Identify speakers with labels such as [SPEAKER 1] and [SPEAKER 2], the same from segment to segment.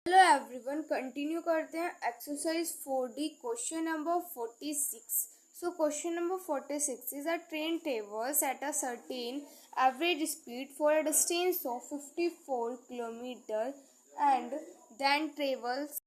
[SPEAKER 1] Hello everyone, continue करते हैं exercise 4D question number 46. So question number 46 is a train travels at a certain average speed for a distance of 54 kilometer and then travels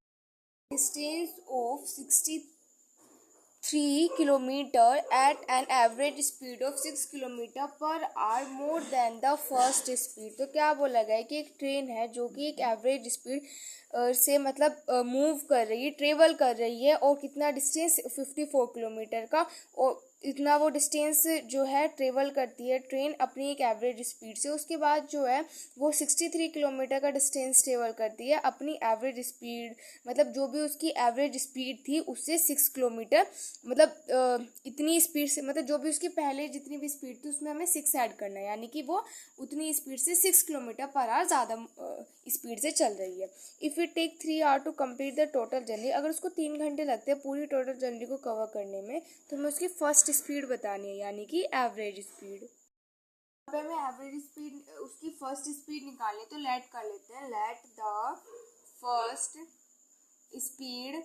[SPEAKER 1] distance of 63 kilometer at an average speed of 6 kilometer per hour more than the first speed. तो क्या बोला गया है कि एक train है जो कि एक एवरेज स्पीड से मतलब मूव कर रही है, ट्रेवल कर रही है और कितना डिस्टेंस 54 किलोमीटर का, और इतना वो डिस्टेंस जो है ट्रेवल करती है ट्रेन अपनी एक एवरेज स्पीड से. उसके बाद जो है वो 63 किलोमीटर का डिस्टेंस ट्रेवल करती है अपनी एवरेज स्पीड, मतलब जो भी उसकी एवरेज स्पीड थी उससे 6 किलोमीटर, मतलब इतनी स्पीड से, मतलब जो भी उसकी पहले जितनी भी स्पीड थी उसमें हमें 6 ऐड करना है, यानी कि वो उतनी स्पीड से 6 किलोमीटर पर आवर ज़्यादा स्पीड से चल रही है. If it take 3 hour to complete the total journey, अगर उसको 3 घंटे लगते हैं पूरी टोटल जर्नी को कवर करने में, तो हमें उसकी फर्स्ट स्पीड बतानी है, यानी कि एवरेज स्पीड. यहाँ पे हमें एवरेज स्पीड उसकी फर्स्ट स्पीड निकालनी, तो लेट कर लेते हैं. Let the first speed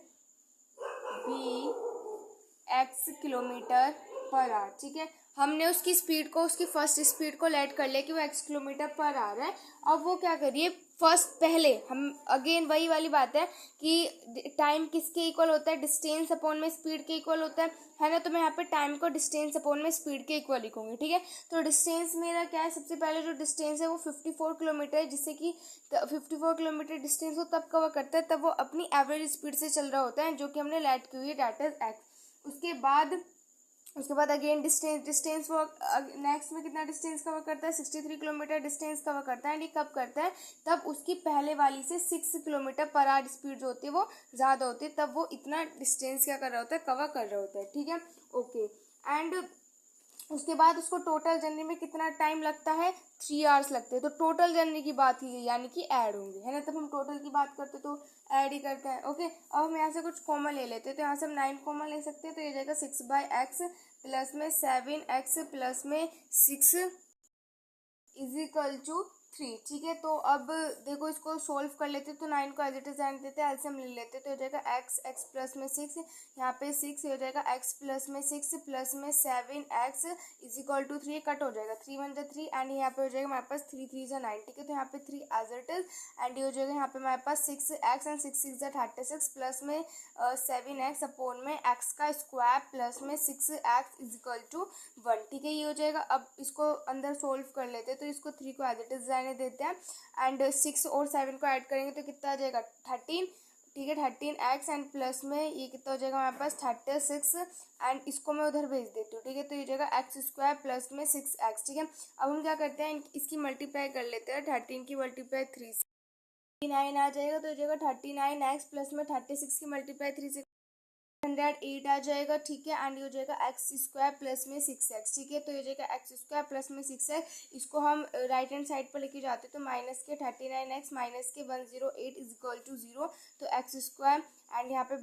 [SPEAKER 1] be x kilometre per hour. ठीक है, हमने उसकी स्पीड को, उसकी फर्स्ट स्पीड को लेट कर लिया कि वो एक्स किलोमीटर पर आवर है. अब वो क्या करिए, फर्स्ट पहले हम अगेन वही वाली बात है कि टाइम किसके इक्वल होता है, डिस्टेंस अपॉन में स्पीड के इक्वल होता है ना. तो मैं यहाँ पे टाइम को डिस्टेंस अपॉन में स्पीड के इक्वल लिखूंगी. ठीक है, तो डिस्टेंस मेरा क्या है, सबसे पहले जो डिस्टेंस है वो 54 किलोमीटर है, जिससे कि 54 किलोमीटर डिस्टेंस को तब कवर करता है तब वो अपनी एवरेज स्पीड से चल रहा होता है, जो कि हमने लेट की हुई है, डेट इज एक्स. उसके बाद अगेन डिस्टेंस वो नेक्स्ट में कितना डिस्टेंस कवर करता है, 63 किलोमीटर डिस्टेंस कवर करता है. एंड ये कब करता है, तब उसकी पहले वाली से 6 किलोमीटर पर आवर स्पीड जो होती है वो ज़्यादा होती है, तब वो इतना डिस्टेंस क्या कर रहा होता है, कवर कर रहा होता है. ठीक है, ओके. एंड उसके बाद उसको टोटल जर्नी में कितना टाइम लगता है, 3 आवर्स लगते हैं. तो टोटल जर्नी की बात की गई, यानी कि ऐड होंगे, है ना. तब हम टोटल की बात करते तो ऐड ही करते हैं. ओके, अब हम यहाँ से कुछ कॉमन ले लेते हैं, तो यहाँ से हम 9 कॉमन ले सकते हैं. तो ये जाएगा 6/x प्लस में 7x प्लस में 6 इज इक्वल टू 3. ठीक है, तो अब देखो इसको सोल्व कर लेते तो 9 को एज इट इज रहने देते हैं, एल्सियम ले लेते तो हो जाएगा x प्लस में 6, यहाँ पे 6 हो जाएगा x प्लस में 6 प्लस में 7x is equal to 3, cut हो जाएगा 3 1 3. एंड यहाँ पे हो जाएगा हमारे पास 3 3 9. ठीक है, तो यहाँ पे 3 एज इट इज. एंड ये हो जाएगा यहाँ पे हमारे पास 6x एंड 6 6 36 प्लस में 7x अपॉन में x का स्क्वायर प्लस में 6x इज इक्वल टू 1. ठीक है, ये हो जाएगा. अब इसको अंदर सोल्व कर लेते हैं, तो इसको 3 को एज इट इज रहने देते हैं. एंड 6 और 7 को ऐड करेंगे तो कितना आ जाएगा, 13. ठीक है, 13x एंड प्लस में ये कितना हो जाएगा हमारे पास 36. एंड इसको मैं उधर भेज देती हूँ. ठीक है, तो ये जाएगा एक्स स्क्वायर प्लस में 6x. ठीक है, अब हम क्या करते हैं, इसकी मल्टीप्लाई कर लेते हैं. 13 की मल्टीप्लाई 3 से 9 आ जाएगा, तो हो जाएगा 39x प्लस में 36 की मल्टीप्लाई 3 से 108 आ जाएगा. ठीक है, एंड ये हो जाएगा एक्स स्क्वायर प्लस में 6x. ठीक है, तो ये हो जाएगा एक्स स्क्वायर प्लस में 6x. इसको हम राइट हैंड साइड पर लेके जाते हैं, तो माइनस के 39x माइनस के 108 इज इक्वल टू 0. तो एक्स स्क्वायर एंड यहाँ पे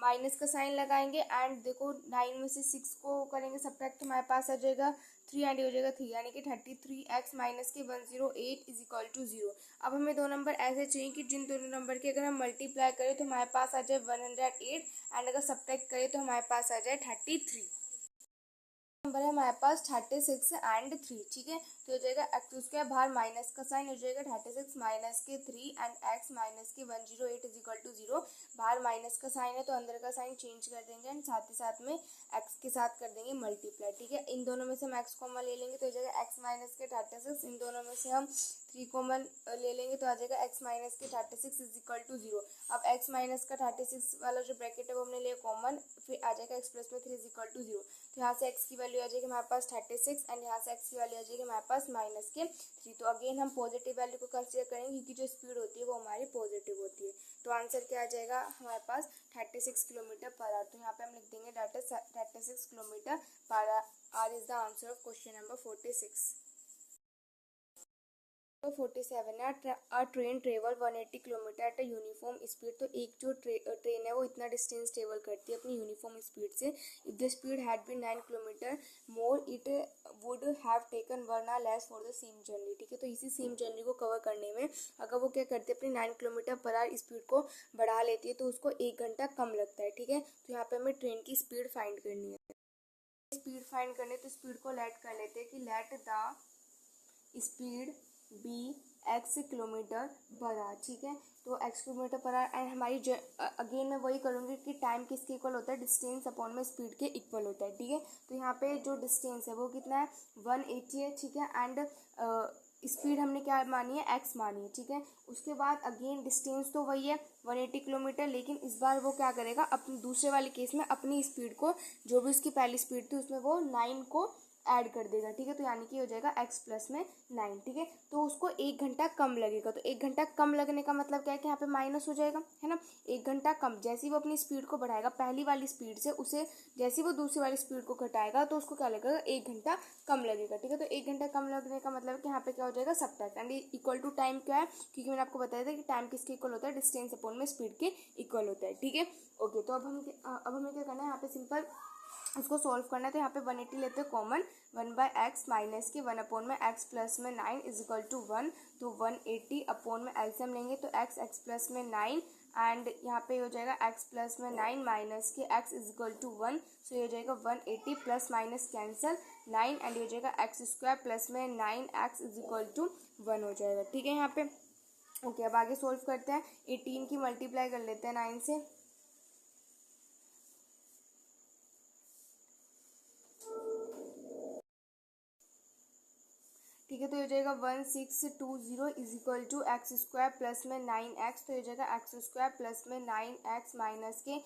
[SPEAKER 1] माइनस का साइन लगाएंगे. एंड देखो 9 में से 6 को करेंगे सब्ट्रैक्ट, तो हमारे पास आ जाएगा 3 एंड हो जाएगा 3, यानी कि 33x माइनस के 108 इज इक्वल टू 0. अब हमें दो नंबर ऐसे चाहिए कि जिन दोनों नंबर की अगर हम मल्टीप्लाई करें तो हमारे पास आ जाए 108, एंड अगर सब्ट्रैक्ट करें तो हमारे पास आ जाए 33. नंबर है हमारे पास 36 एंड 3. ठीक है, तो हो जाएगा एक्स स्क्वायर बाहर माइनस का साइन हो जाएगा 36 माइनस के 3 एंड एक्स माइनस के 108 इज इक्वल टू 0. बाहर माइनस का साइन है तो अंदर का साइन चेंज कर देंगे एंड साथ ही साथ में एक्स के साथ कर देंगे मल्टीप्लाई. ठीक है, इन दोनों में से हम एक्स कॉमन ले लेंगे तो हो जाएगा एक्स माइनस के 36. इन दोनों में से हम 3 कॉमन ले लेंगे तो आ जाएगा एक्स माइनस के 36 इज इक्वल टू 0. अब एक्स माइनस का 36 वाला जो ब्रैकेट है वो हमने लिया कॉमन, फिर आ जाएगा एक्स प्लस में 3 इज इक्वल टू 0. तो यहाँ से x की वैल्यू आ जाएगी हमारे पास 36 एंड यहाँ से x की वैल्यू आ जाएगी हमारे पास माइनस के 3. तो अगेन हम पॉजिटिव वैल्यू को कंसीडर करेंगे क्योंकि जो स्पीड होती है वो हमारी पॉजिटिव होती है. तो आंसर क्या आ जाएगा हमारे पास 36 किलोमीटर पर आवर. तो यहाँ पे हम लिख देंगे that is 36 kilometre per hour is the answer of question number 46. 47 है। A train travel 180 kilometre at a uniform speed. तो एक जो ट्रेन है वो इतना डिस्टेंस ट्रेवल करती है अपनी यूनिफॉर्म स्पीड से। If the speed had been 9 kilometre more it would have taken 1 hour less for the same journey. ठीक है, तो इसी सेम जर्नी को कवर करने में अगर वो क्या करती है अपनी 9 किलोमीटर पर आवर स्पीड को बढ़ा लेती है तो उसको 1 घंटा कम लगता है। ठीक है, तो यहाँ पे हमें ट्रेन की स्पीड फाइंड करनी है। स्पीड फाइंड करने तो स्पीड को लेट कर लेते हैं कि let the speed be x kilometre per hour. ठीक है, तो x kilometre per hour and हमारी अगेन मैं वही करूँगी कि टाइम किसके इक्वल होता है, डिस्टेंस अपॉन में स्पीड के इक्वल होता है। ठीक है, तो यहाँ पे जो डिस्टेंस है वो कितना है 180 है। ठीक है, एंड स्पीड हमने क्या मानी है, एक्स मानी है। ठीक है, उसके बाद अगेन डिस्टेंस तो वही है 180 किलोमीटर, लेकिन इस बार वो क्या करेगा अपने दूसरे वाले केस में अपनी स्पीड को, जो भी उसकी पहली स्पीड थी उसमें वो 9 को ऐड कर देगा। ठीक है, तो यानी कि हो जाएगा x प्लस में 9। ठीक है, तो उसको 1 घंटा कम लगेगा। तो 1 घंटा कम लगने का मतलब क्या है कि यहाँ पे माइनस हो जाएगा, है ना। 1 घंटा कम, जैसे ही वो अपनी स्पीड को बढ़ाएगा पहली वाली स्पीड से, उसे जैसे ही वो दूसरी वाली स्पीड को घटाएगा तो उसको क्या लगेगा 1 घंटा कम लगेगा। ठीक है, तो 1 घंटा कम लगने का मतलब कि यहाँ पे क्या हो जाएगा subtract and equal to time क्या है, क्योंकि मैंने आपको बताया था कि टाइम किसके इक्वल होता है, डिस्टेंस अपॉन में स्पीड के इक्वल होता है। ठीक है, ओके, तो अब हमें क्या करना है, यहाँ पे सिंपल उसको सॉल्व करना है। तो यहाँ पे 180 लेते हैं कॉमन, 1/x माइनस के 1 अपॉन में x प्लस में 9 इज इक्वल टू 1। तो 180 अपॉन में एलसीएम लेंगे तो x प्लस में 9 एंड यहाँ पे हो जाएगा x प्लस में 9 माइनस के x इज इक्वल टू 1। सो ये हो जाएगा 180 प्लस माइनस कैंसल 9 एंड ये हो जाएगा एक्स स्क्वायर प्लस में 9x इज इक्वल टू 1 हो जाएगा। ठीक है, यहाँ पे ओके, अब आगे सोल्व करते हैं। 18 की मल्टीप्लाई कर लेते हैं 9 से। ठीक है, तो हो जाएगा 1620 is equal to x square plus में 9x। तो हो जाएगा एक्स स्क्वायर प्लस में 9x माइनस के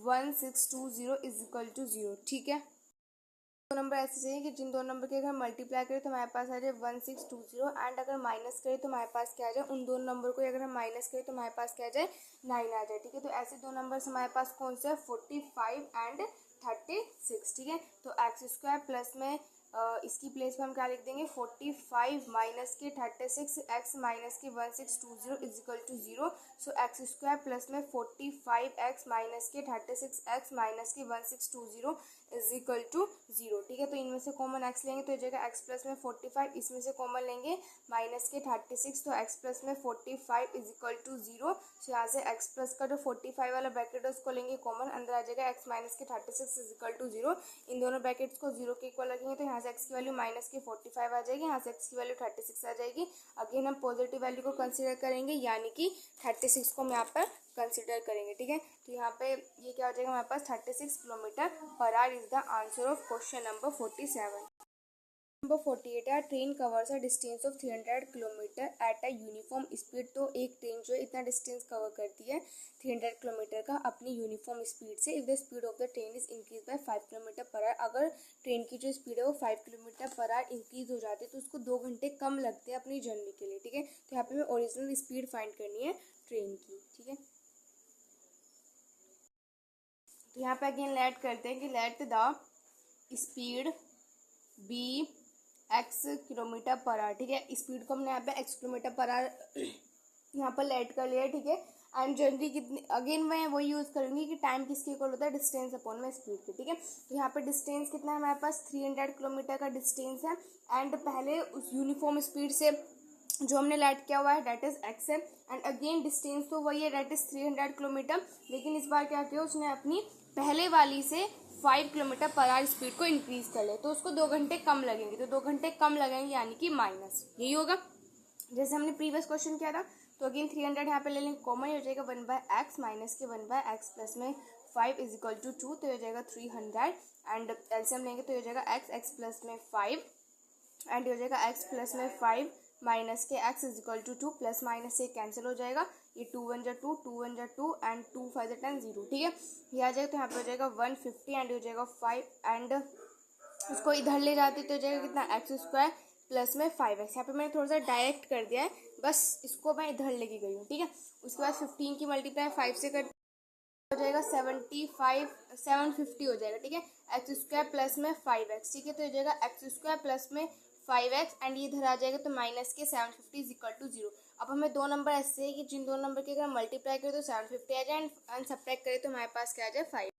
[SPEAKER 1] 1620 इज इक्वल टू 0। ठीक है, दो नंबर ऐसे चाहिए कि जिन दो नंबर के अगर मल्टीप्लाई करें तो हमारे पास आ जाए 1620 एंड अगर माइनस करें तो हमारे पास क्या आ जाए, उन दोनों नंबर को अगर हम माइनस करें तो हमारे पास क्या आ जाए 9 आ जाए। ठीक है, तो ऐसे दो नंबर हमारे पास कौन से है 45 एंड 36। ठीक है, तो एक्स स्क्वायर प्लस में इसकी प्लेस में हम क्या लिख देंगे 45 माइनस के 36 एक्स माइनस के 1620 is equal to 0। So x square plus में 45 एक्स माइनस के 36 एक्स माइनस के 1620 इज इक्वल टू 0। ठीक है, तो इनमें से कॉमन एक्स लेंगे तो हो जाएगा एक्स प्लस में 45, इसमें से कॉमन लेंगे माइनस के 36, तो एक्स प्लस में 45 इज इक्वल टू 0। सो यहाँ से एक्स प्लस का जो 45 वाला ब्रैकेट है उसको लेंगे कॉमन, अंदर आ जाएगा एक्स माइनस के 36 इज इक्वल टू 0। इन दोनों ब्रैकेट्स को 0 के इक्वल रखेंगे तो यहाँ से एक्स की वैल्यू माइनस के 45 आ जाएगी, यहाँ से एक्स की वैल्यू 36 आ जाएगी। अगेन हम पॉजिटिव वैल्यू को कंसिडर करेंगे, यानी कि 36 को हम यहाँ पर कंसिडर करेंगे। ठीक है, तो यहाँ पे ये क्या हो जाएगा हमारे पास 36 kilometre per hour is the answer of question number 47। Number 48 है train covers a distance of 300 kilometre at a uniform speed. तो एक ट्रेन जो है इतना डिस्टेंस कवर करती है 300 किलोमीटर का अपनी यूनिफॉर्म स्पीड से। If the speed of the train is increase by 5 kilometre per our, अगर ट्रेन की जो स्पीड है वो 5 किलोमीटर पर आवर इंक्रीज हो जाती है तो उसको 2 घंटे कम लगते हैं अपनी जर्नी के लिए। ठीक है, तो यहाँ पे हमें ओरिजिनल स्पीड फाइंड करनी है ट्रेन की। ठीक है, तो यहाँ पे अगेन लेट करते हैं कि let the speed be x kilometre per hour. ठीक है, स्पीड को हमने यहाँ पे एक्स किलोमीटर पर आवर यहाँ पर लेट कर लिया। ठीक है, एंड जर्नी कितनी, अगेन मैं वही यूज़ करूँगी कि टाइम किसके इक्वल होता है, डिस्टेंस अपॉन में स्पीड के। ठीक है, तो यहाँ पे डिस्टेंस कितना है हमारे पास 300 किलोमीटर का डिस्टेंस है एंड पहले उस यूनिफॉर्म स्पीड से जो हमने लेट किया हुआ है डेट इज एक्स है एंड अगेन डिस्टेंस तो वही है डेट इज 300 किलोमीटर, लेकिन इस बार क्या किया उसने अपनी पहले वाली से 5 किलोमीटर पर आवर स्पीड को इंक्रीज कर ले तो उसको 2 घंटे कम लगेंगे। तो 2 घंटे कम लगेंगे यानी कि माइनस, यही होगा जैसे हमने प्रीवियस क्वेश्चन किया था। तो अगेन 300 यहाँ पे ले लेंगे कॉमन, हो जाएगा 1/x माइनस के 1/x प्लस में 5 इज इक्वल टू 2। तो हो जाएगा 300 एंड एलसीएम लेंगे तो हो जाएगा x प्लस में 5 एंड हो जाएगा x प्लस में 5 माइनस के x is equal to 2, plus minus से कैंसिल हो जाएगा, ये 2 1 जा 2, 2 1 जा 2 एंड 2 5 जा 10 0। ठीक है, ये आ जाएगा तो यहाँ पे हो जाएगा 150 एंड हो जाएगा 5 एंड उसको इधर ले जाते तो हो जाएगा कितना एक्स स्क्वायर प्लस में 5x। यहाँ पे मैंने थोड़ा सा डायरेक्ट कर दिया है, बस इसको मैं इधर लेके गई हूँ। ठीक है, उसके बाद 15 की मल्टीप्लाई 5 से कर हो जाएगा 750 हो जाएगा। ठीक है, एक्स स्क्वायर प्लस में 5x। ठीक है, तो हो जाएगा एक्स स्क्वायर प्लस में 5x एंड ये इधर आ जाएगा तो माइनस के 750 इज इक्वल टू 0। अब हमें दो नंबर ऐसे है कि जिन दो नंबर के अगर मल्टीप्लाई करें तो 750 आ जाए एंड सब्ट्रैक्ट करें तो हमारे पास क्या आ जाए 5।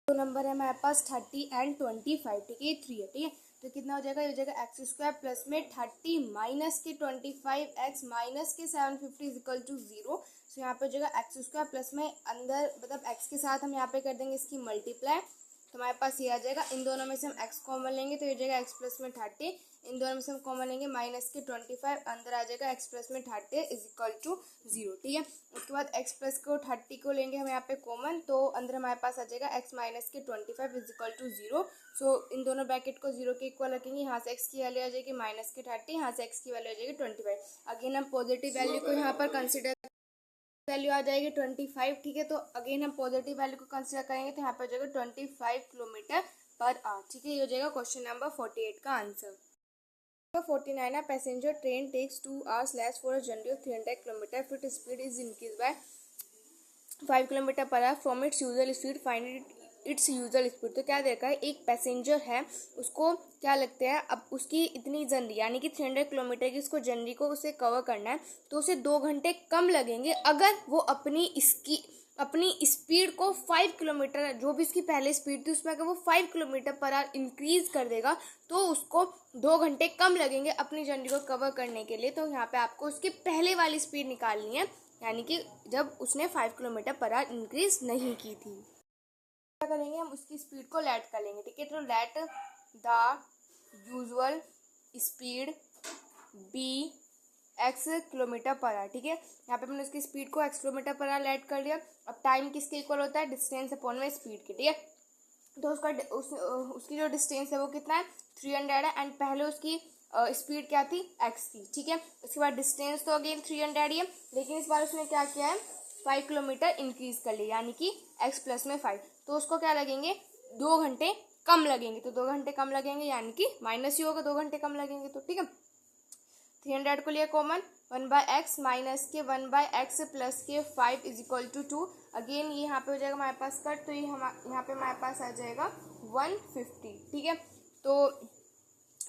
[SPEAKER 1] दो नंबर है हमारे पास 30 एंड 25, ठीक है, 3 है, ठीक है। तो कितना हो जाएगा, ये हो जाएगा एक्स स्क्वायर प्लस में 30 माइनस के 25x माइनस के 750 इज इक्वल टू 0। सो यहाँ पे हो जाएगा एक्स स्क्वायर प्लस में अंदर मतलब एक्स के साथ हम यहाँ पे कर देंगे इसकी मल्टीप्लाई, तो हमारे पास ये आ जाएगा। इन दोनों में से हम x कॉमन लेंगे तो ये हो जाएगा x प्लस में 30, इन दोनों में से हम कॉमन लेंगे माइनस के 25, अंदर आ जाएगा x प्लस में 30 इज इक्वल टू 0, ठीक है। उसके बाद x प्लस को 30 को लेंगे हम यहाँ पे कॉमन, तो अंदर हमारे पास आ जाएगा x माइनस के 25 इज इक्वल टू 0। सो इन दोनों ब्रैकेट को 0 के इक्वल रखेंगे, यहाँ से x की वैल्यू आ जाएगी माइनस के 30, यहाँ से x की वैल्यू आ जाएगी 25। अगेन हम पॉजिटिव वैल्यू को यहाँ पर कंसिडर, वैल्यू आ जाएगी 25, ठीक है। तो अगेन हम पॉजिटिव वैल्यू को कंसिडर करेंगे तो यहाँ पर हो जाएगा 25 किलोमीटर पर आवर, ठीक है। ये हो जाएगा क्वेश्चन नंबर 48 का आंसर। 49 है, passenger train takes 2 hours less for a journey of 300 kilometre, फिर its speed is increased by 5 kilometre per hour from its usual speed, find its usual speed. तो क्या देखा है, एक पैसेंजर है, उसको क्या लगता है, अब उसकी इतनी जर्नी यानी कि 300 किलोमीटर की उसको जर्नी को उसे कवर करना है, तो उसे 2 घंटे कम लगेंगे अगर वो अपनी स्पीड को 5 किलोमीटर, जो भी उसकी पहले स्पीड थी उसमें अगर वो 5 किलोमीटर पर आवर इंक्रीज कर देगा तो उसको 2 घंटे कम लगेंगे अपनी जर्नी को कवर करने के लिए। तो यहाँ पे आपको उसकी पहले वाली स्पीड निकालनी है, यानी कि जब उसने 5 किलोमीटर पर आवर इंक्रीज नहीं की थी। क्या करेंगे, हम उसकी स्पीड को लेट कर लेंगे, ठीक है। तो let the usual speed be x kilometre per hour, ठीक है। यहाँ पे मैंने उसकी स्पीड को x kilometre per hour let कर लिया। अब टाइम किसके इक्वल होता है, डिस्टेंस अपॉन में स्पीड के, ठीक है। तो उसकी जो डिस्टेंस है वो कितना है 300 है एंड पहले उसकी स्पीड क्या थी x थी, ठीक है। उसके बाद डिस्टेंस तो अगेन 300 ही है, लेकिन इस बार उसने क्या किया है 5 किलोमीटर इंक्रीज कर लिया, यानी कि x प्लस में 5, तो उसको क्या लगेंगे 2 घंटे कम लगेंगे। तो 2 घंटे कम लगेंगे यानी कि माइनस ही होगा, 2 घंटे कम लगेंगे, तो ठीक है। 300 को लिए कॉमन 1/x माइनस के 1/x प्लस के 5 इज इक्वल टू 2। अगेन ये यहाँ पे हो जाएगा हमारे पास कट, तो ये यहाँ पे हमारे पास आ जाएगा 150, ठीक है। तो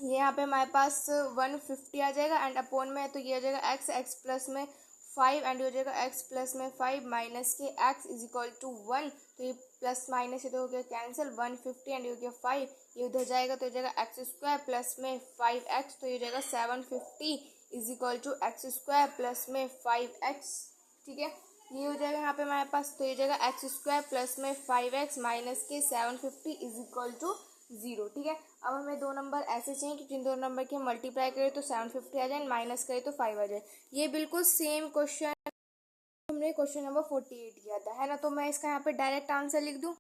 [SPEAKER 1] ये यहाँ पे हमारे पास 150 आ जाएगा एंड अपॉन में तो ये हो जाएगा x प्लस में 5 एंड हो जाएगा x प्लस में 5 माइनस के x इज इक्वल टू 1। तो ये प्लस माइनस ये तो हो गया कैंसिल, 150 एंड हो गया 5, ये उधर जाएगा तो हो जाएगा एक्स स्क्वायर प्लस में 5x, तो ये हो जाएगा 750 is equal to x square plus में 5x, ठीक है। ये हो जाएगा यहाँ पे हमारे पास, तो ये जाएगा एक्स स्क्वायर प्लस में 5x माइनस के 750 इज इक्वल टू 0, ठीक है। अब हमें दो नंबर ऐसे चाहिए कि जिन दो नंबर के मल्टीप्लाई करें तो 750 आ जाए, माइनस करें तो 5 आ जाए। ये बिल्कुल सेम क्वेश्चन हमने क्वेश्चन नंबर 48 किया था, है ना। तो मैं इसका यहाँ पे डायरेक्ट आंसर लिख दूँ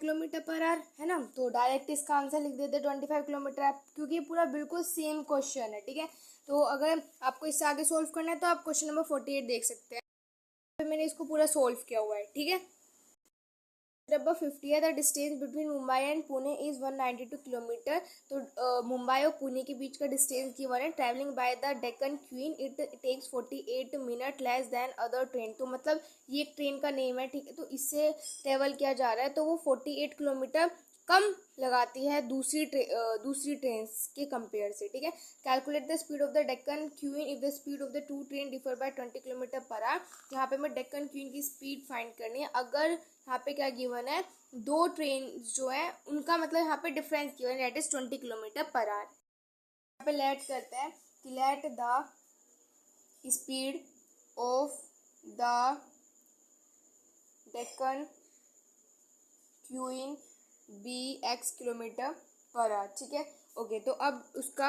[SPEAKER 1] किलोमीटर पर आवर, है ना। तो डायरेक्ट इसका आंसर लिख देते 25 किलोमीटर, क्योंकि ये पूरा बिल्कुल सेम क्वेश्चन है, ठीक है। तो अगर आपको इससे आगे सोल्व करना है तो आप क्वेश्चन नंबर 48 देख सकते हैं, तो मैंने इसको पूरा सोल्व किया हुआ है, ठीक है। नंबर 50 है, the distance between Mumbai and Pune is 192 kilometre. तो मुंबई और पुणे के बीच का डिस्टेंस गिवन है, travelling by the Deccan Queen it takes 48 minute less than other train. तो मतलब ये एक ट्रेन का नेम है, ठीक है। तो इससे ट्रेवल किया जा रहा है तो वो 48 किलोमीटर कम लगाती है दूसरी ट्रेन के कंपेयर से, ठीक है। Calculate the speed of the Deccan queen if the speed of the two train differ by 20 kilometre per hour. यहाँ पे हमें डेक्कन क्वीन की स्पीड फाइंड करनी है। अगर यहाँ पे क्या गिवन है, दो ट्रेन जो है उनका मतलब यहाँ पे डिफरेंस गिवन है, that is 20 kilometre per hour. यहाँ पे लेट करते हैं कि let the speed of the Deccan Queen be x kilometre per hour, ठीक है। ओके, तो अब उसका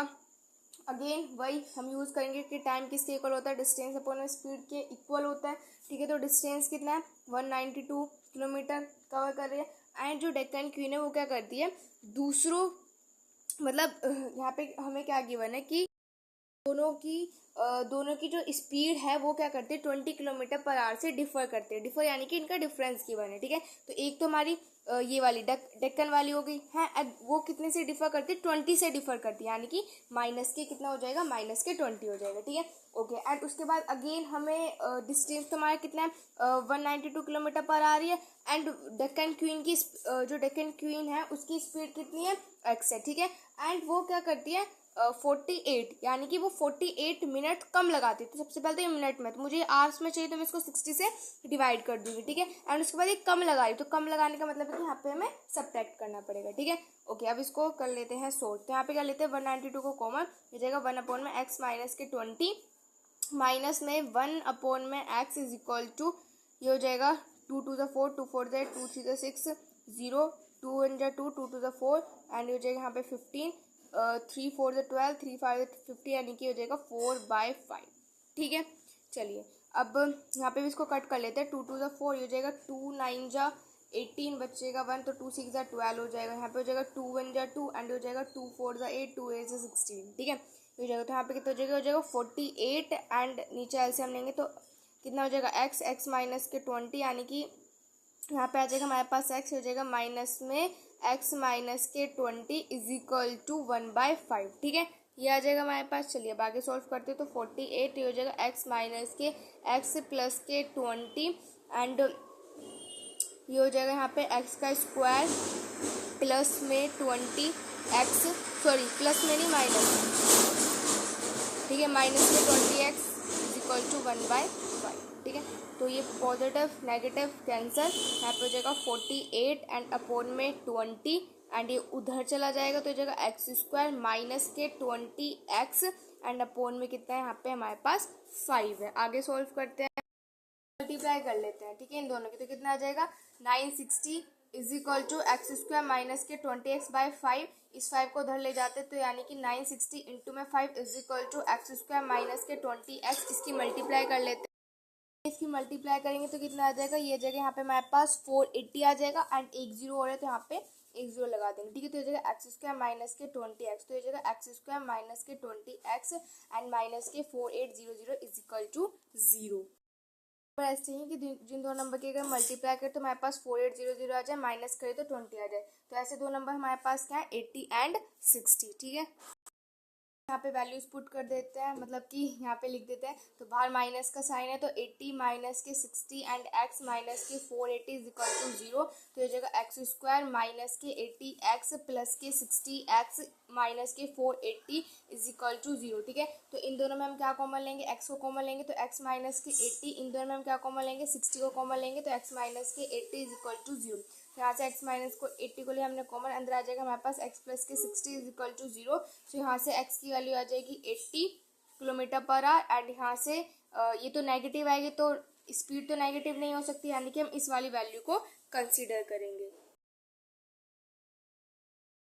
[SPEAKER 1] अगेन वही हम यूज़ करेंगे कि टाइम किसके इक्वल होता है, डिस्टेंस अपॉन स्पीड के इक्वल होता है, ठीक है। तो डिस्टेंस कितना है 192 किलोमीटर कवर कर रही है एंड जो डेक्कन क्वीन है वो क्या करती है दूसरों, मतलब यहाँ पे हमें क्या गिवन है कि दोनों की जो स्पीड है वो क्या करते हैं 20 किलोमीटर पर आवर से डिफर करते हैं। डिफर यानी कि इनका डिफरेंस गिवन है, ठीक है। तो एक तो हमारी ये वाली डेक्कन वाली हो गई है, वो कितने से डिफर करती है 20 से डिफर करती है, यानी कि माइनस के कितना हो जाएगा माइनस के 20 हो जाएगा, ठीक है। ओके, एंड उसके बाद अगेन हमें डिस्टेंस तो हमारा कितना है 192 किलोमीटर पर आ रही है एंड डेक्कन क्वीन की जो डेक्कन क्वीन है उसकी स्पीड कितनी है x है, ठीक है। एंड वो क्या करती है 48, यानी कि वो 48 मिनट कम लगाती है। तो सबसे पहले तो ये मिनट में, तो मुझे आवर्स में चाहिए तो मैं इसको 60 से डिवाइड कर दूंगी, ठीक है। एंड उसके बाद ये कम लगा रही, तो कम लगाने का मतलब है कि यहाँ पे हमें सब्ट्रैक्ट करना पड़ेगा, ठीक है। ओके, अब इसको कर लेते हैं सोल्व। तो यहाँ पे क्या लेते हैं 192 को कॉमन, हो जाएगा 1 में x माइनस के 20 माइनस में 1 में x इज इक्वल टू, ये हो जाएगा 2 to the 4, 2 4 ज़ 2 3 ज़ 6 0, 2 1 ज़ 2, 2 to the 4 एंड हो जाएगा यहाँ पे 15, 3 4 ज़ 12, 3 5 ज़ 50, यानी कि हो जाएगा 4/5, ठीक है। चलिए अब यहाँ पे भी इसको कट कर लेते हैं। 2 to the 4 हो जाएगा 2 9 ज़ 18, बचेगा 1, तो 2 6 ज़ 12 हो जाएगा। यहाँ पे हो जाएगा 2 1 ज़ 2 एंड हो जाएगा 2 4 ज़ 8, 2 8 ज़ 16, ठीक है। हो जाएगा, तो यहाँ पे कितना हो जाएगा 48 एंड नीचे एलसीएम लेंगे तो कितना हो जाएगा x माइनस के 20, यानी कि यहाँ पे आ जाएगा हमारे पास x हो जाएगा माइनस में x माइनस के 20 इज इक्वल टू 1/5, ठीक है। ये आ जाएगा हमारे पास। चलिए अब आगे सॉल्व करते हैं। तो 48 ये हो जाएगा x माइनस के x प्लस के 20 एंड ये हो जाएगा यहाँ पे x का स्क्वायर प्लस में 20x, सॉरी प्लस में नहीं माइनस, ठीक है, माइनस में 20x इज इक्वल टू 1/5, ठीक है। तो ये पॉजिटिव नेगेटिव कैंसर, यहाँ पे हो जाएगा 48 एंड अपॉन में 20 एंड ये उधर चला जाएगा तो हो जाएगा एक्स स्क्वायर माइनस के 20x एंड अपॉन में कितना है यहाँ पे हमारे पास 5 है। आगे सॉल्व करते हैं, मल्टीप्लाई कर लेते हैं, ठीक है, इन दोनों की। तो कितना आ जाएगा 960 is equal to x square minus के 20x/5, इस 5 को उधर ले जाते तो यानी कि 960 इंटू में 5 is equal to x square minus के 20x। इसकी मल्टीप्लाई कर लेते हैं। इसकी मल्टीप्लाई करेंगे तो कितना आ जाएगा, ये जगह यहाँ पे हमारे पास 480 आ जाएगा एंड एक जीरो हो रहा है तो यहाँ पे एक जीरो लगा देंगे, ठीक है। तो ये जगह एक्स स्क्वायर माइनस के 20x, तो ये जगह एक्स स्क्वायर माइनस के 20x एंड माइनस के 4800 इज इक्वल टू 0। पर ऐसे चाहिए कि जिन दो नंबर की अगर मल्टीप्लाई करें तो हमारे पास 4800 आ जाए, माइनस करें तो 20 आ जाए। तो ऐसे दो नंबर हमारे पास क्या है 80 एंड 60, ठीक है। यहाँ पे वैल्यूज पुट कर देते हैं, मतलब कि यहाँ पे लिख देते हैं। तो बाहर माइनस का साइन है तो 80 माइनस के 60 एंड x माइनस के 480 इज इक्वल टू 0। तो ये जगह एक्स स्क्वायर माइनस के 80x प्लस के 60x माइनस के 480 इज इक्वल टू 0, ठीक है। तो इन दोनों में हम क्या कॉमन लेंगे, x को कॉमन लेंगे तो x माइनस के 80, इन दोनों में हम क्या कॉमन लेंगे 60 को कॉमन लेंगे तो x माइनस के 80 इज इक्वल टू 0। यहाँ से x माइनस को 80 को लिए हमने कॉमन, अंदर आ जाएगा हमारे पास x प्लस के 60 इज इक्वल टू 0। तो यहाँ से x की वैल्यू आ जाएगी 80 किलोमीटर पर आवर एंड यहाँ से ये तो नेगेटिव आएगी तो स्पीड तो नेगेटिव नहीं हो सकती, यानी कि हम इस वाली वैल्यू को कंसीडर करेंगे।